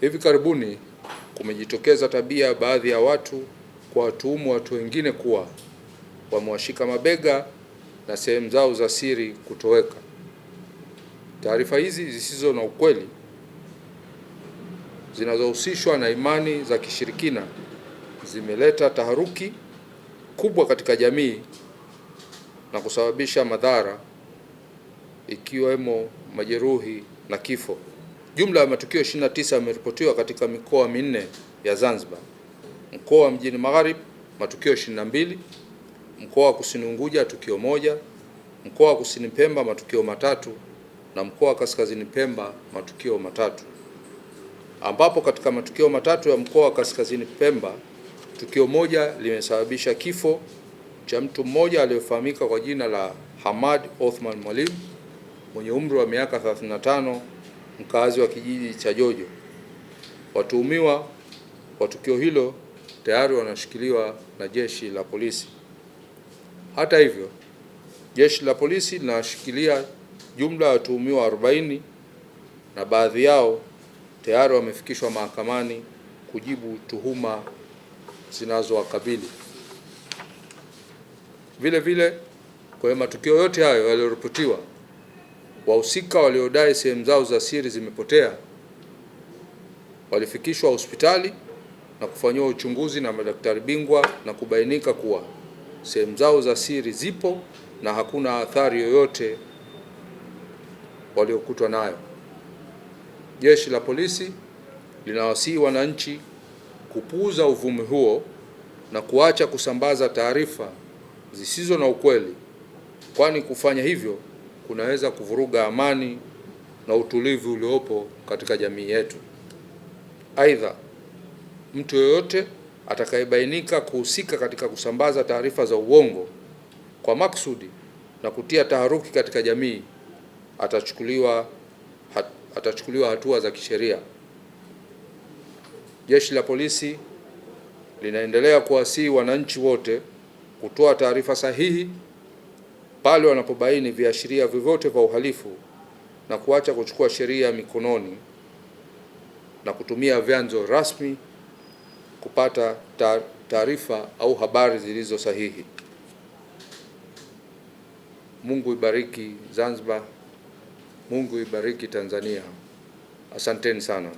Hivi karibuni kumejitokeza tabia baadhi ya watu kuwatuhumu watu wengine kuwa wamewashika mabega na sehemu zao za siri kutoweka. Taarifa hizi zisizo na ukweli zinazohusishwa na imani za kishirikina zimeleta taharuki kubwa katika jamii na kusababisha madhara ikiwemo majeruhi na kifo. Jumla ya matukio 29 yameripotiwa katika mikoa minne ya Zanzibar: mkoa wa Mjini Magharibi matukio 22, mkoa wa Kusini Unguja tukio 1, mkoa wa Kusini Pemba matukio 3 na mkoa wa Kaskazini Pemba matukio 3, ambapo katika matukio 3 ya mkoa wa Kaskazini Pemba tukio 1 limesababisha kifo cha mtu mmoja aliyefahamika kwa jina la Hamad Othman Mwalimu mwenye umri wa miaka 35, mkazi wa kijiji cha Jojo. Watuhumiwa wa tukio hilo tayari wanashikiliwa na jeshi la polisi. Hata hivyo, jeshi la polisi linashikilia jumla ya watuhumiwa 40 na baadhi yao tayari wamefikishwa mahakamani kujibu tuhuma zinazowakabili. Vile vile, kwa matukio yote hayo yaliyoripotiwa, wahusika waliodai sehemu zao za siri zimepotea walifikishwa hospitali na kufanyiwa uchunguzi na madaktari bingwa na kubainika kuwa sehemu zao za siri zipo na hakuna athari yoyote waliokutwa nayo. Jeshi la polisi linawasihi wananchi kupuuza uvumi huo na kuacha kusambaza taarifa zisizo na ukweli, kwani kufanya hivyo kunaweza kuvuruga amani na utulivu uliopo katika jamii yetu. Aidha, mtu yeyote atakayebainika kuhusika katika kusambaza taarifa za uongo kwa makusudi na kutia taharuki katika jamii atachukuliwa hatua za kisheria. Jeshi la polisi linaendelea kuwasihi wananchi wote kutoa taarifa sahihi pale wanapobaini viashiria vyovyote vya uhalifu na kuacha kuchukua sheria mikononi na kutumia vyanzo rasmi kupata taarifa au habari zilizo sahihi. Mungu ibariki Zanzibar. Mungu ibariki Tanzania. Asanteni sana.